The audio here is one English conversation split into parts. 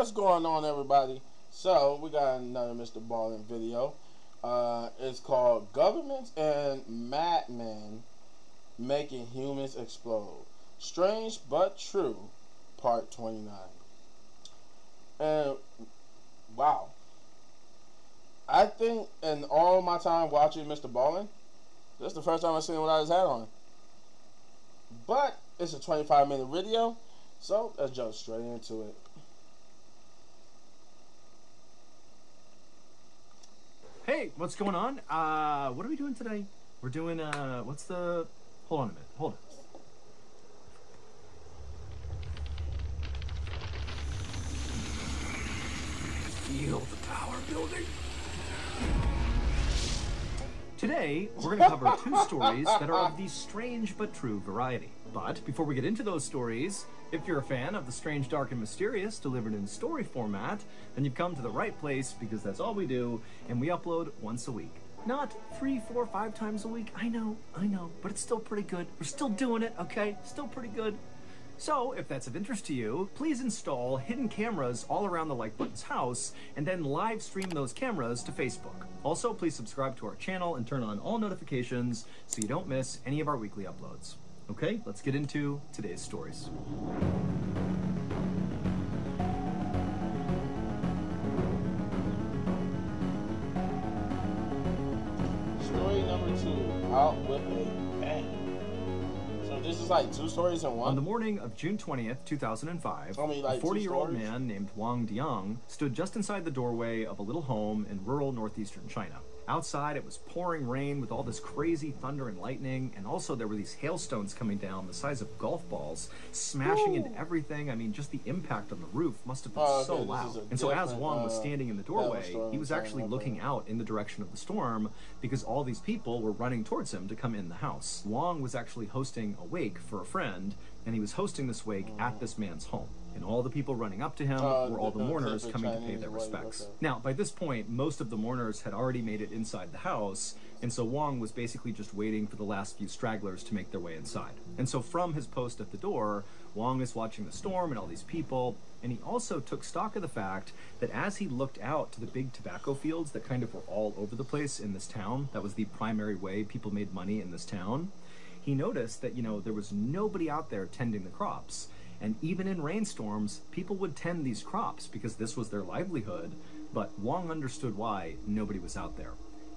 What's going on, everybody? So we got another MrBallen video. It's called Governments and Madmen Making Humans Explode. Strange but True, Part 29. And wow, I think in all my time watching MrBallen, this is the first time I've seen him without his hat on. But it's a 25-minute video, so let's jump straight into it. Hey, what's going on? What are we doing today? We're doing, what's the... Hold on a minute. Hold on. Feel the tower building. Today, we're going to cover two stories that are of the strange but true variety. But before we get into those stories, if you're a fan of the strange, dark, and mysterious delivered in story format, then you've come to the right place, because that's all we do, and we upload once a week. Not 3, 4, 5 times a week. I know, but it's still pretty good. We're still doing it, okay? Still pretty good. So, if that's of interest to you, please install hidden cameras all around the Like Button's house, and then live stream those cameras to Facebook. Also, please subscribe to our channel and turn on all notifications so you don't miss any of our weekly uploads. Okay, let's get into today's stories. Story number 2, Out with a Bang. So this is like 2 stories in one? On the morning of June 20th, 2005, a 40-year-old man named Wang Diang stood just inside the doorway of a little home in rural northeastern China. Outside, it was pouring rain with all this crazy thunder and lightning, and also there were these hailstones coming down the size of golf balls, smashing into everything. I mean, just the impact on the roof must have been so loud. And so as Wang was standing in the doorway, he was actually looking out in the direction of the storm, because all these people were running towards him to come in the house. Wang was actually hosting a wake for a friend, and he was hosting this wake at this man's home. And all the people running up to him were all the mourners coming to pay their respects. Now, by this point, most of the mourners had already made it inside the house, and so Wang was basically just waiting for the last few stragglers to make their way inside. And so from his post at the door, Wang is watching the storm and all these people, and he also took stock of the fact that as he looked out to the big tobacco fields that kind of were all over the place in this town, that was the primary way people made money in this town, he noticed that, there was nobody out there tending the crops. And even in rainstorms, people would tend these crops because this was their livelihood, but Wang understood why nobody was out there.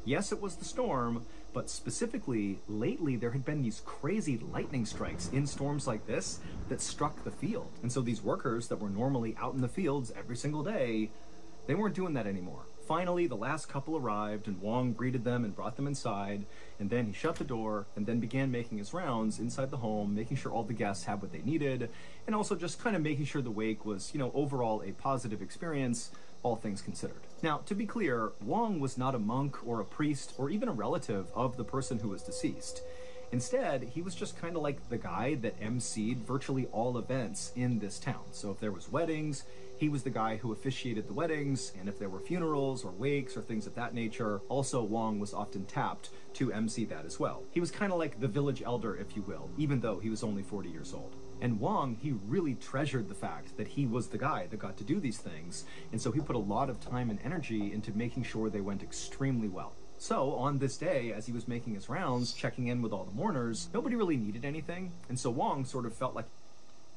Yes, it was the storm, but specifically, lately there had been these crazy lightning strikes in storms like this that struck the field. And so these workers that were normally out in the fields every single day, they weren't doing that anymore. Finally, the last couple arrived, and Wang greeted them and brought them inside, and then he shut the door and then began making his rounds inside the home, making sure all the guests had what they needed, and also just kind of making sure the wake was, overall a positive experience, all things considered. Now, to be clear, Wang was not a monk or a priest or even a relative of the person who was deceased. Instead, he was just kind of like the guy that emceed virtually all events in this town. So if there was weddings, he was the guy who officiated the weddings, and if there were funerals or wakes or things of that nature, also Wang was often tapped to MC that as well. He was kind of like the village elder, if you will, even though he was only 40 years old. And Wang, he really treasured the fact that he was the guy that got to do these things, and so he put a lot of time and energy into making sure they went extremely well. So, on this day, as he was making his rounds, checking in with all the mourners, nobody really needed anything, and so Wang sort of felt like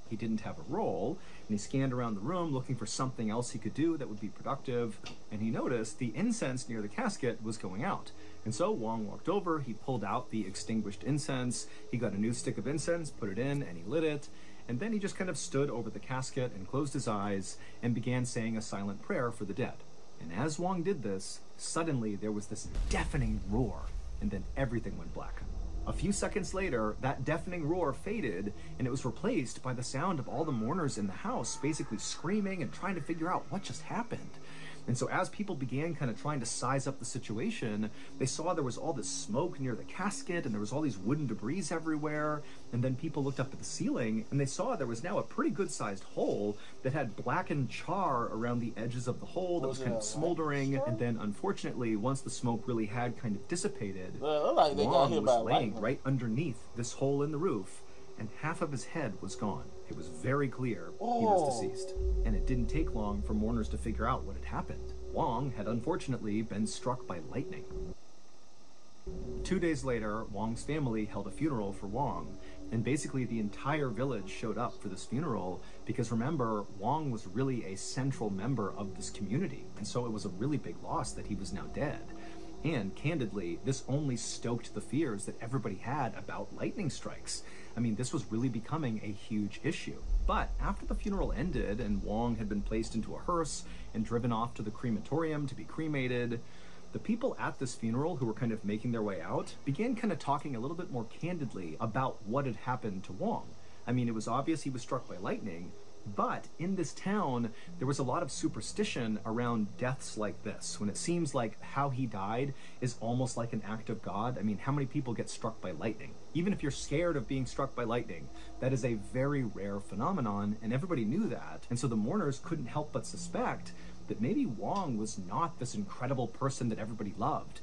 he didn't have a role, and he scanned around the room looking for something else he could do that would be productive, and he noticed the incense near the casket was going out. And so Wang walked over, he pulled out the extinguished incense, he got a new stick of incense, put it in, and he lit it, and then he just kind of stood over the casket and closed his eyes and began saying a silent prayer for the dead. And as Wang did this, suddenly there was this deafening roar, and then everything went black. A few seconds later, that deafening roar faded, and it was replaced by the sound of all the mourners in the house basically screaming and trying to figure out what just happened. And so as people began kind of trying to size up the situation, they saw there was all this smoke near the casket, and there was all these wooden debris everywhere, and then people looked up at the ceiling, and they saw there was now a pretty good-sized hole that had blackened char around the edges of the hole that was kind of smoldering, and then unfortunately, once the smoke really had kind of dissipated, Wang was laying right underneath this hole in the roof, and half of his head was gone. It was very clear he was deceased. And it didn't take long for mourners to figure out what had happened. Wong had unfortunately been struck by lightning. 2 days later, Wong's family held a funeral for Wong, and basically the entire village showed up for this funeral because, remember, Wong was really a central member of this community, and so it was a really big loss that he was now dead. And, candidly, this only stoked the fears that everybody had about lightning strikes. I mean, this was really becoming a huge issue. But after the funeral ended and Wong had been placed into a hearse and driven off to the crematorium to be cremated, the people at this funeral who were kind of making their way out began kind of talking a little bit more candidly about what had happened to Wong. I mean, it was obvious he was struck by lightning, but in this town, there was a lot of superstition around deaths like this, when it seems like how he died is almost like an act of God. I mean, how many people get struck by lightning? Even if you're scared of being struck by lightning, that is a very rare phenomenon, and everybody knew that. And so the mourners couldn't help but suspect that maybe Wong was not this incredible person that everybody loved.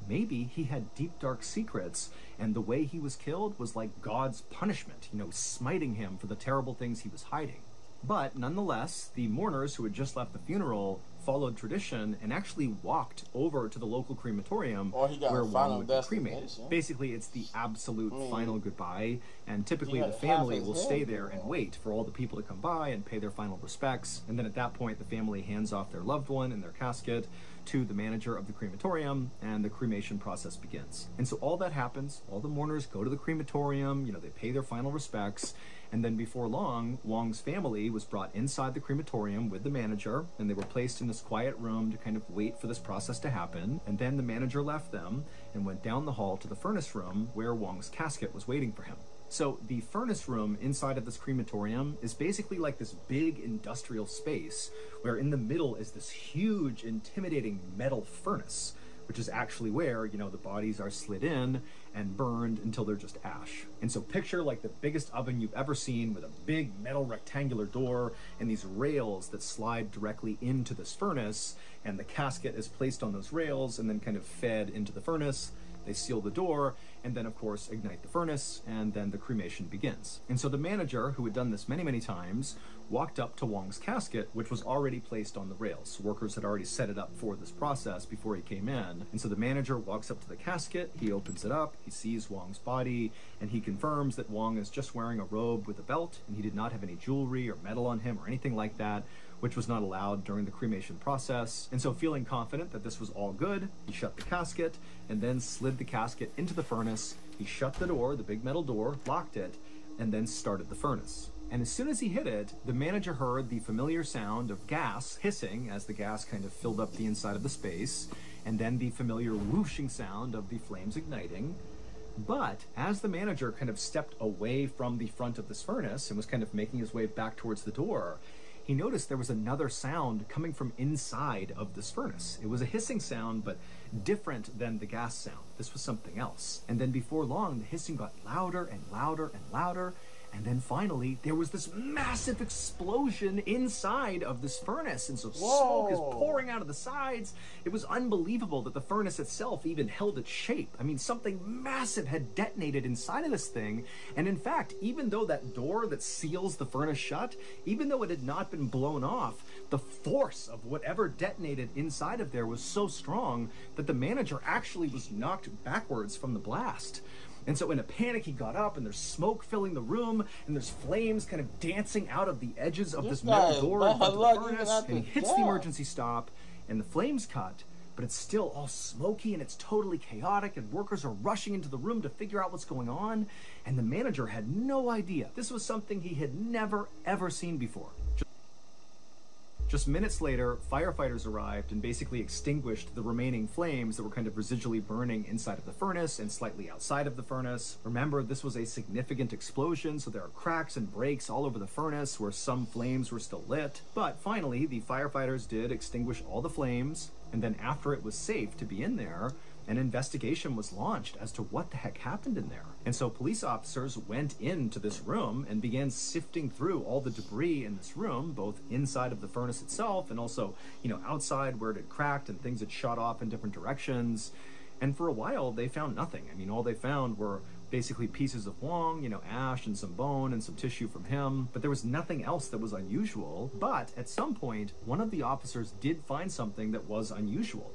Maybe he had deep, dark secrets, and the way he was killed was like God's punishment, you know, smiting him for the terrible things he was hiding. But nonetheless, the mourners who had just left the funeral followed tradition and actually walked over to the local crematorium where Wong would be cremated. Basically, it's the absolute final goodbye, and typically the family will stay there and wait for all the people to come by and pay their final respects, and then at that point the family hands off their loved one in their casket to the manager of the crematorium, and the cremation process begins. And so all that happens, all the mourners go to the crematorium, you know, they pay their final respects, and then before long, Wong's family was brought inside the crematorium with the manager, and they were placed in this quiet room to kind of wait for this process to happen. And then the manager left them and went down the hall to the furnace room where Wong's casket was waiting for him. So the furnace room inside of this crematorium is basically like this big industrial space where in the middle is this huge, intimidating metal furnace, which is actually where, you know, the bodies are slid in and burned until they're just ash. And so picture like the biggest oven you've ever seen with a big metal rectangular door and these rails that slide directly into this furnace, and the casket is placed on those rails and then kind of fed into the furnace. They seal the door, and then, of course, ignite the furnace, and then the cremation begins. And so the manager, who had done this many, many times, walked up to Wong's casket, which was already placed on the rails. Workers had already set it up for this process before he came in. And so the manager walks up to the casket, he opens it up, he sees Wong's body, and he confirms that Wong is just wearing a robe with a belt, and he did not have any jewelry or metal on him or anything like that, which was not allowed during the cremation process. And so feeling confident that this was all good, he shut the casket and then slid the casket into the furnace. He shut the door, the big metal door, locked it, and then started the furnace. And as soon as he hit it, the manager heard the familiar sound of gas hissing as the gas kind of filled up the inside of the space, and then the familiar whooshing sound of the flames igniting. But as the manager kind of stepped away from the front of this furnace and was kind of making his way back towards the door, he noticed there was another sound coming from inside of this furnace. It was a hissing sound, but different than the gas sound. This was something else. And then before long, the hissing got louder and louder and louder. And then finally, there was this massive explosion inside of this furnace. And so smoke is pouring out of the sides. It was unbelievable that the furnace itself even held its shape. I mean, something massive had detonated inside of this thing. And in fact, even though that door that seals the furnace shut, even though it had not been blown off, the force of whatever detonated inside of there was so strong that the manager actually was knocked backwards from the blast. And so in a panic, he got up, and there's smoke filling the room, and there's flames kind of dancing out of the edges of this metal door in front of the furnace, and he hits the emergency stop, and the flames cut, but it's still all smoky, and it's totally chaotic, and workers are rushing into the room to figure out what's going on, and the manager had no idea. This was something he had never, ever seen before. Just minutes later, firefighters arrived and basically extinguished the remaining flames that were kind of residually burning inside of the furnace and slightly outside of the furnace. Remember, this was a significant explosion, so there are cracks and breaks all over the furnace where some flames were still lit. But finally, the firefighters did extinguish all the flames, and then after it was safe to be in there, an investigation was launched as to what the heck happened in there. And so police officers went into this room and began sifting through all the debris in this room, both inside of the furnace itself and also, you know, outside where it had cracked and things had shot off in different directions. And for a while, they found nothing. I mean, all they found were basically pieces of Wong, you know, ash and some bone and some tissue from him, but there was nothing else that was unusual. But at some point, one of the officers did find something that was unusual.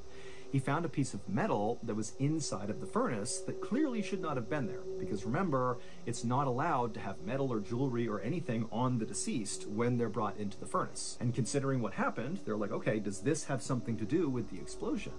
He found a piece of metal that was inside of the furnace that clearly should not have been there, because remember, it's not allowed to have metal or jewelry or anything on the deceased when they're brought into the furnace. And considering what happened, they're like, okay, does this have something to do with the explosion?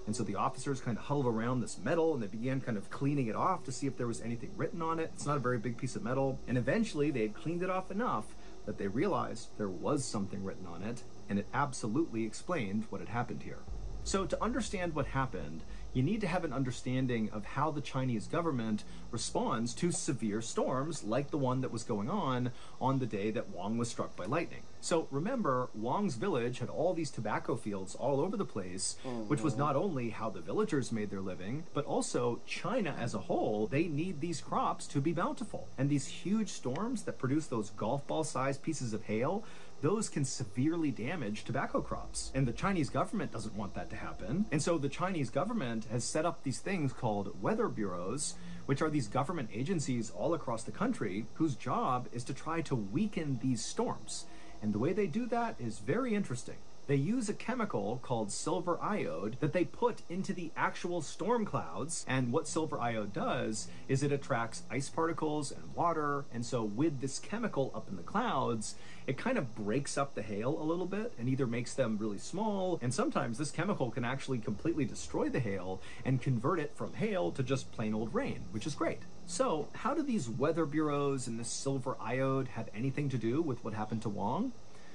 And so the officers kind of huddled around this metal and they began kind of cleaning it off to see if there was anything written on it. It's not a very big piece of metal. And eventually they had cleaned it off enough that they realized there was something written on it, and it absolutely explained what had happened here. So to understand what happened, you need to have an understanding of how the Chinese government responds to severe storms like the one that was going on the day that Wong was struck by lightning. So remember, Wong's village had all these tobacco fields all over the place, which was not only how the villagers made their living, but also China as a whole. They need these crops to be bountiful. And these huge storms that produce those golf ball-sized pieces of hail, those can severely damage tobacco crops. And the Chinese government doesn't want that to happen. And so the Chinese government has set up these things called weather bureaus, which are these government agencies all across the country whose job is to try to weaken these storms. And the way they do that is very interesting. They use a chemical called silver iode that they put into the actual storm clouds. And what silver iode does is it attracts ice particles and water. And so with this chemical up in the clouds, it kind of breaks up the hail a little bit and either makes them really small. And sometimes this chemical can actually completely destroy the hail and convert it from hail to just plain old rain, which is great. So how do these weather bureaus and this silver iode have anything to do with what happened to Wong?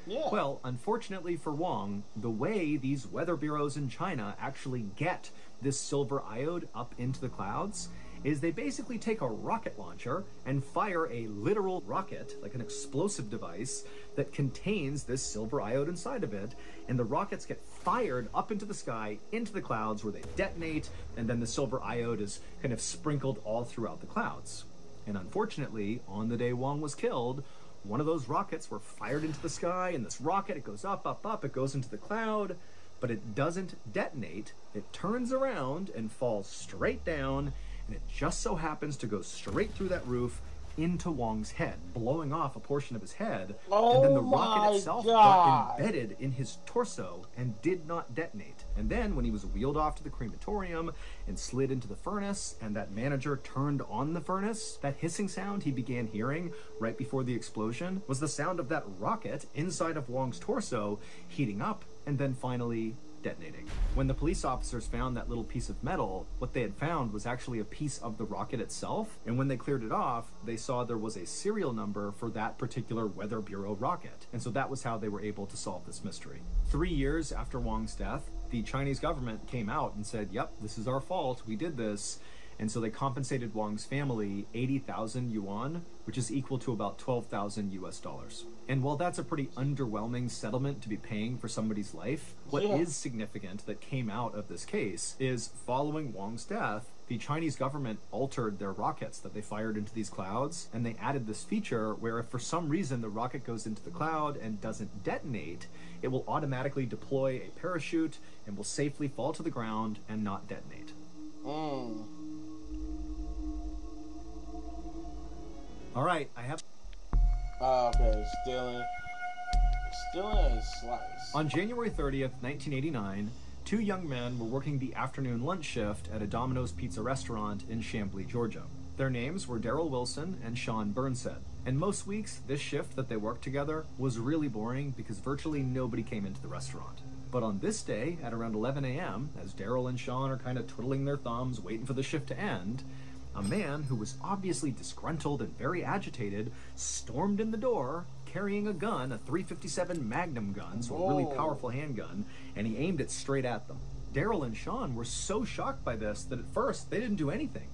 Yeah. Well, unfortunately for Wong, the way these weather bureaus in China actually get this silver iode up into the clouds is they basically take a rocket launcher and fire a literal rocket, like an explosive device, that contains this silver iode inside of it, and the rockets get fired up into the sky, into the clouds, where they detonate, and then the silver iode is kind of sprinkled all throughout the clouds. And unfortunately, on the day Wong was killed, one of those rockets were fired into the sky, and this rocket, it goes up, up, up, it goes into the cloud, but it doesn't detonate. It turns around and falls straight down, and it just so happens to go straight through that roof into Wong's head, blowing off a portion of his head, and then the rocket itself got embedded in his torso and did not detonate. And then when he was wheeled off to the crematorium and slid into the furnace, and that manager turned on the furnace, that hissing sound he began hearing right before the explosion was the sound of that rocket inside of Wong's torso heating up and then finally detonating. When the police officers found that little piece of metal, what they had found was actually a piece of the rocket itself, and when they cleared it off, they saw there was a serial number for that particular Weather Bureau rocket, and so that was how they were able to solve this mystery. 3 years after Wong's death, the Chinese government came out and said, yep, this is our fault, we did this. And so they compensated Wong's family 80,000 yuan, which is equal to about 12,000 US dollars. And while that's a pretty underwhelming settlement to be paying for somebody's life, what is significant that came out of this case is following Wong's death, the Chinese government altered their rockets that they fired into these clouds, and they added this feature where if for some reason the rocket goes into the cloud and doesn't detonate, it will automatically deploy a parachute and will safely fall to the ground and not detonate. All right, I have... okay, stealing a slice. On January 30th, 1989, two young men were working the afternoon lunch shift at a Domino's pizza restaurant in Chamblee, Georgia. Their names were Daryl Wilson and Sean Burnsett. And most weeks, this shift that they worked together was really boring because virtually nobody came into the restaurant. But on this day, at around 11 a.m., as Daryl and Sean are kind of twiddling their thumbs, waiting for the shift to end, a man who was obviously disgruntled and very agitated stormed in the door carrying a gun, a .357 Magnum gun, so a really powerful handgun, and he aimed it straight at them. Daryl and Sean were so shocked by this that at first they didn't do anything.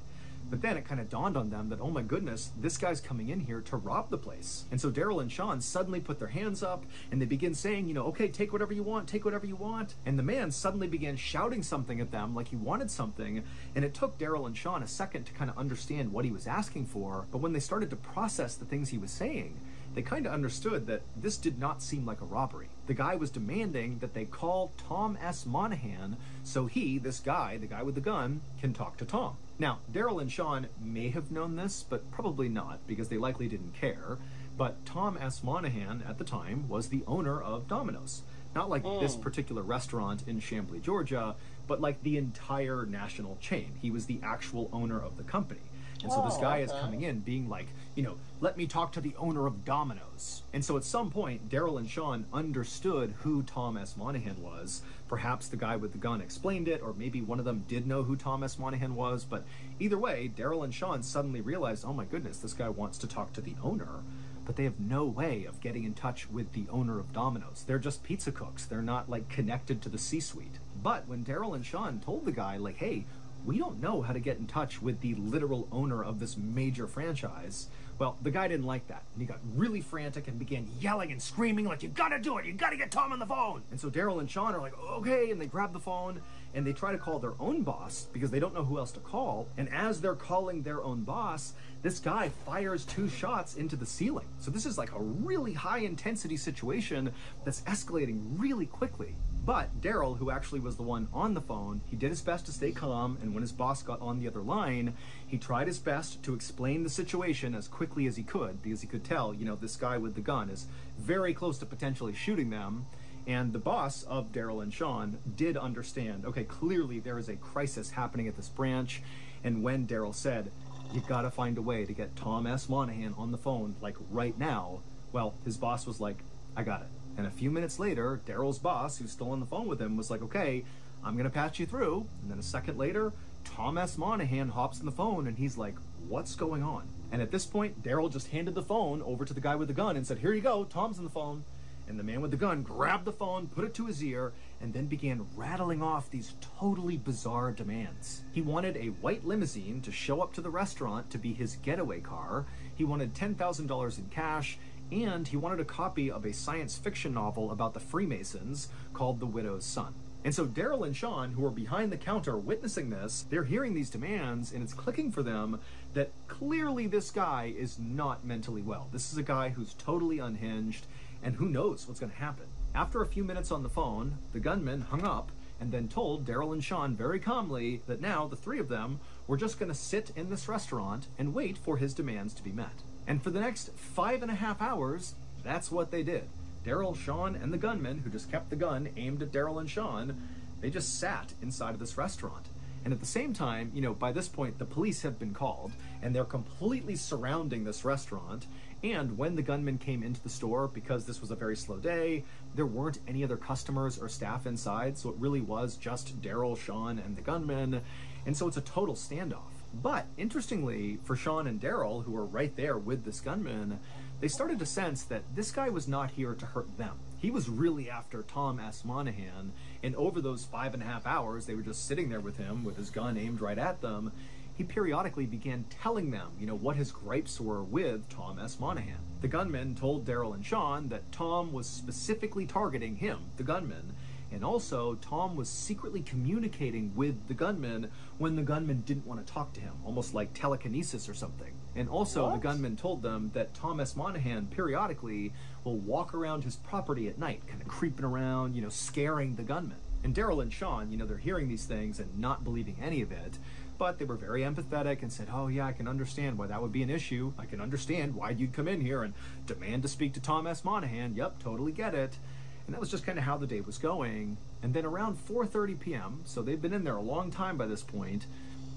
But then it kind of dawned on them that, oh my goodness, this guy's coming in here to rob the place. And so Daryl and Sean suddenly put their hands up and they begin saying, you know, okay, take whatever you want, take whatever you want. And the man suddenly began shouting something at them like he wanted something. And it took Daryl and Sean a second to kind of understand what he was asking for. But when they started to process the things he was saying, they kind of understood that this did not seem like a robbery. The guy was demanding that they call Tom S. Monahan so he, this guy, the guy with the gun, can talk to Tom. Now, Daryl and Sean may have known this, but probably not, because they likely didn't care. But Tom S. Monahan, at the time, was the owner of Domino's. Not like this particular restaurant in Chamblee, Georgia, but like the entire national chain. He was the actual owner of the company. And so this guy is coming in being like, you know, let me talk to the owner of Domino's. And so at some point, Daryl and Sean understood who Tom S. Monahan was. Perhaps the guy with the gun explained it, or maybe one of them did know who Tom S. Monahan was. But either way, Daryl and Sean suddenly realized, oh my goodness, this guy wants to talk to the owner. But they have no way of getting in touch with the owner of Domino's. They're just pizza cooks. They're not like connected to the C-suite. But when Daryl and Sean told the guy, like, hey, we don't know how to get in touch with the literal owner of this major franchise, well, the guy didn't like that. And he got really frantic and began yelling and screaming like, you gotta do it, you gotta get Tom on the phone. And so Daryl and Sean are like, okay, and they grab the phone and they try to call their own boss because they don't know who else to call. And as they're calling their own boss, this guy fires 2 shots into the ceiling. So this is like a really high intensity situation that's escalating really quickly. But Daryl, who actually was the one on the phone, he did his best to stay calm, and when his boss got on the other line, he tried his best to explain the situation as quickly as he could, because he could tell, you know, this guy with the gun is very close to potentially shooting them. And the boss of Daryl and Sean did understand, okay, clearly there is a crisis happening at this branch. And when Daryl said, you gotta find a way to get Tom S. Monahan on the phone, like right now, well, his boss was like, I got it. And a few minutes later, Daryl's boss, who's still on the phone with him, was like, okay, I'm going to patch you through. And then a second later, Tom S. Monahan hops on the phone and he's like, what's going on? And at this point, Daryl just handed the phone over to the guy with the gun and said, here you go, Tom's on the phone. And the man with the gun grabbed the phone, put it to his ear, and then began rattling off these totally bizarre demands. He wanted a white limousine to show up to the restaurant to be his getaway car. He wanted $10,000 in cash. And he wanted a copy of a science fiction novel about the Freemasons called The Widow's Son. And so Daryl and Sean, who are behind the counter witnessing this, they're hearing these demands, and it's clicking for them that clearly this guy is not mentally well. This is a guy who's totally unhinged, and who knows what's going to happen. After a few minutes on the phone, the gunman hung up and then told Daryl and Sean very calmly that now the 3 of them were just going to sit in this restaurant and wait for his demands to be met. And for the next 5.5 hours, that's what they did. Daryl, Sean, and the gunman, who just kept the gun aimed at Daryl and Sean, they just sat inside of this restaurant. And at the same time, you know, by this point, the police have been called, and they're completely surrounding this restaurant. And when the gunman came into the store, because this was a very slow day, there weren't any other customers or staff inside, so it really was just Daryl, Sean, and the gunman. And so it's a total standoff. But interestingly, for Sean and Daryl, who were right there with this gunman, they started to sense that this guy was not here to hurt them. He was really after Tom S. Monahan, and over those 5.5 hours, they were just sitting there with him with his gun aimed right at them. He periodically began telling them, you know, what his gripes were with Tom S. Monahan. The gunman told Daryl and Sean that Tom was specifically targeting him, the gunman, and also Tom was secretly communicating with the gunman when the gunman didn't want to talk to him, almost like telekinesis or something. And also the gunman told them that Tom S. Monahan periodically will walk around his property at night, kind of creeping around, you know, scaring the gunman. And Daryl and Sean, you know, they're hearing these things and not believing any of it, but they were very empathetic and said, oh yeah, I can understand why that would be an issue. I can understand why you'd come in here and demand to speak to Tom S. Monahan. Yep, totally get it. And that was just kind of how the day was going. And then around 4:30 p.m., so they've been in there a long time by this point,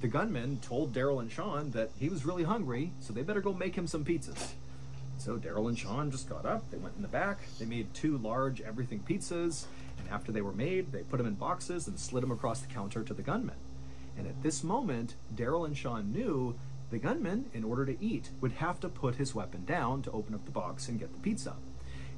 the gunman told Daryl and Sean that he was really hungry, so they better go make him some pizzas. So Daryl and Sean just got up, they went in the back, they made 2 large everything pizzas, and after they were made, they put them in boxes and slid them across the counter to the gunman. And at this moment, Daryl and Sean knew the gunman, in order to eat, would have to put his weapon down to open up the box and get the pizza.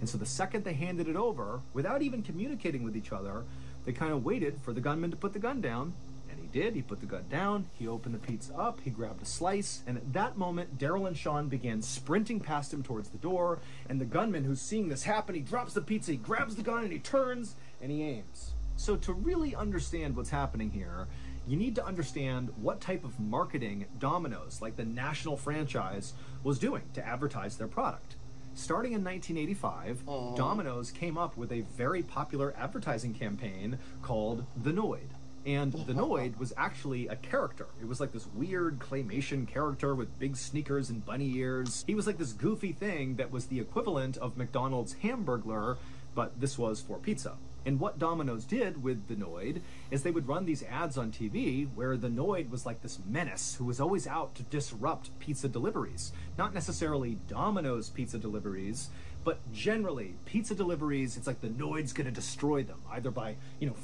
And so the second they handed it over, without even communicating with each other, they kind of waited for the gunman to put the gun down. And he did. He put the gun down. He opened the pizza up. He grabbed a slice. And at that moment, Daryl and Sean began sprinting past him towards the door. And the gunman, who's seeing this happen, he drops the pizza, he grabs the gun, and he turns, and he aims. So to really understand what's happening here, you need to understand what type of marketing Domino's, like the national franchise, was doing to advertise their product. Starting in 1985, Domino's came up with a very popular advertising campaign called The Noid. And the Noid was actually a character. It was like this weird claymation character with big sneakers and bunny ears. He was like this goofy thing that was the equivalent of McDonald's Hamburglar, but this was for pizza. And what Domino's did with the Noid is they would run these ads on TV where the Noid was like this menace who was always out to disrupt pizza deliveries. Not necessarily Domino's pizza deliveries, but generally pizza deliveries. It's like the Noid's gonna destroy them, either by,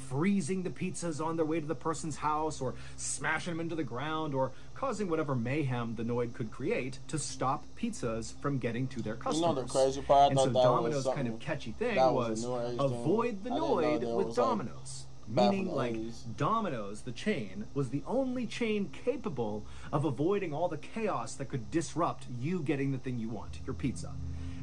freezing the pizzas on their way to the person's house, or smashing them into the ground, or causing whatever mayhem the Noid could create to stop pizzas from getting to their customers. The crazy part? And so Domino's kind of catchy thing was avoid the Noid with Domino's. Meaning, like, Domino's, the chain, was the only chain capable of avoiding all the chaos that could disrupt you getting the thing you want, your pizza.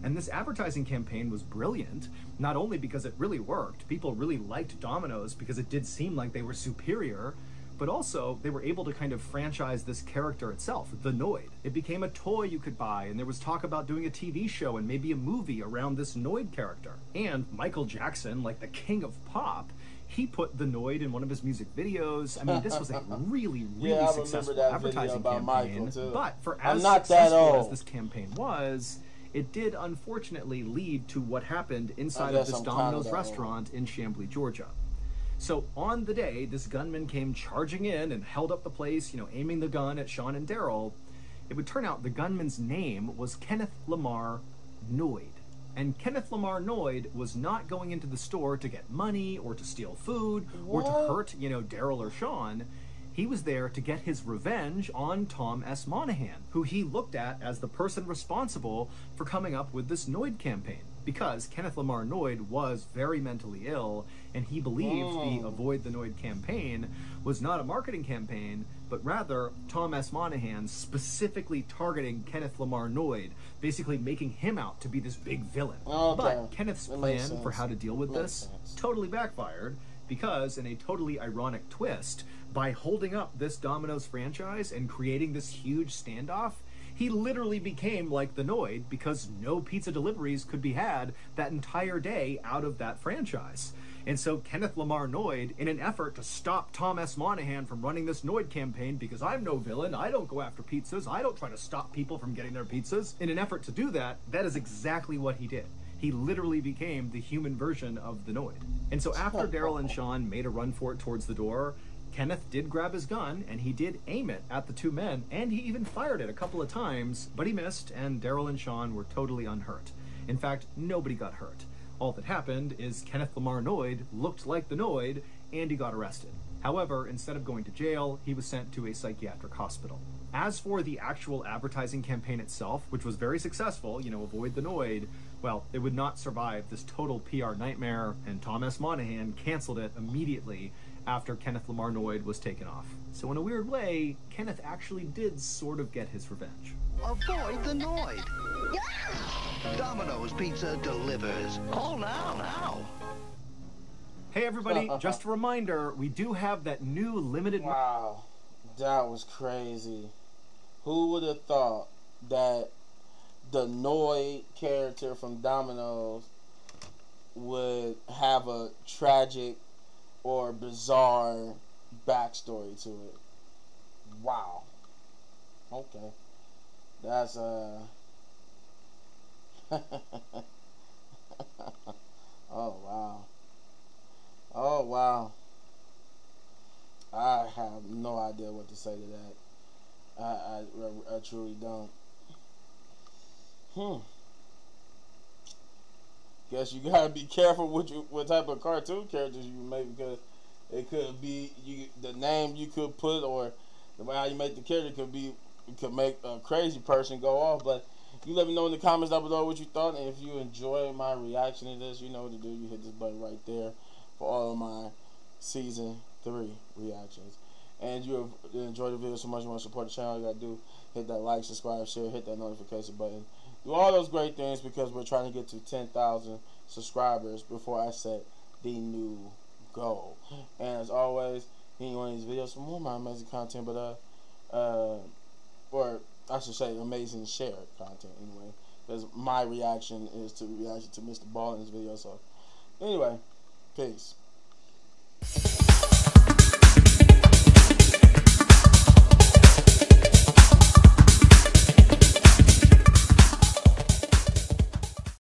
And this advertising campaign was brilliant, not only because it really worked, people really liked Domino's because it did seem like they were superior, but also they were able to kind of franchise this character itself, the Noid. It became a toy you could buy, and there was talk about doing a TV show and maybe a movie around this Noid character. And Michael Jackson, like the king of pop, he put the Noid in one of his music videos. I mean, this was a really, really successful advertising campaign. But for as successful as this campaign was, it did unfortunately lead to what happened inside of this Domino's restaurant in Chamblee, Georgia. So on the day this gunman came charging in and held up the place, aiming the gun at Sean and Daryl, it would turn out the gunman's name was Kenneth Lamar Noid. And Kenneth Lamar Noid was not going into the store to get money or to steal food or to hurt, Daryl or Sean. He was there to get his revenge on Tom S. Monahan, who he looked at as the person responsible for coming up with this Noid campaign. Because Kenneth Lamar Noid was very mentally ill, and he believed the Avoid the Noid campaign was not a marketing campaign, but rather Tom S. Monahan specifically targeting Kenneth Lamar Noid, basically making him out to be this big villain. But Kenneth's plan for how to deal with this totally backfired, because in a totally ironic twist, by holding up this Domino's franchise and creating this huge standoff, he literally became like the Noid because no pizza deliveries could be had that entire day out of that franchise. And so Kenneth Lamar Noid, in an effort to stop Tom S. Monahan from running this Noid campaign, because I'm no villain, I don't go after pizzas, I don't try to stop people from getting their pizzas, in an effort to do that, that is exactly what he did. He literally became the human version of the Noid. And so after Daryl and Sean made a run for it towards the door, Kenneth did grab his gun, and he did aim it at the two men, and he even fired it a couple of times, but he missed, and Daryl and Sean were totally unhurt. In fact, nobody got hurt. All that happened is Kenneth Lamar Noid looked like the Noid, and he got arrested. However, instead of going to jail, he was sent to a psychiatric hospital. As for the actual advertising campaign itself, which was very successful, Avoid the Noid, well, it would not survive this total PR nightmare, and Tom S. Monahan canceled it immediately after Kenneth Lamar Noid was taken off. So in a weird way, Kenneth actually did sort of get his revenge. Avoid the Noid. Domino's Pizza delivers. Call now. Hey everybody, just a reminder, we do have that new limited... Wow, that was crazy. Who would have thought that the Noid character from Domino's would have a tragic or bizarre backstory to it? Wow. Okay. That's oh wow. Oh wow. I have no idea what to say to that. I truly don't. Guess you gotta be careful what type of cartoon characters you make, because it could be the name you could put, or the way how you make the character could make a crazy person go off. But you let me know in the comments down below what you thought, and if you enjoy my reaction to this, you know what to do. You hit this button right there for all of my season 3 reactions. And you have enjoyed the video so much, you want to support the channel, all you gotta do, hit that like, subscribe, share, hit that notification button. Do all those great things, because we're trying to get to 10,000 subscribers before I set the new goal. And as always, if you want these videos for more of my amazing content, but or I should say amazing shared content anyway, Because my reaction is to reaction to MrBallen's video. So, anyway, peace.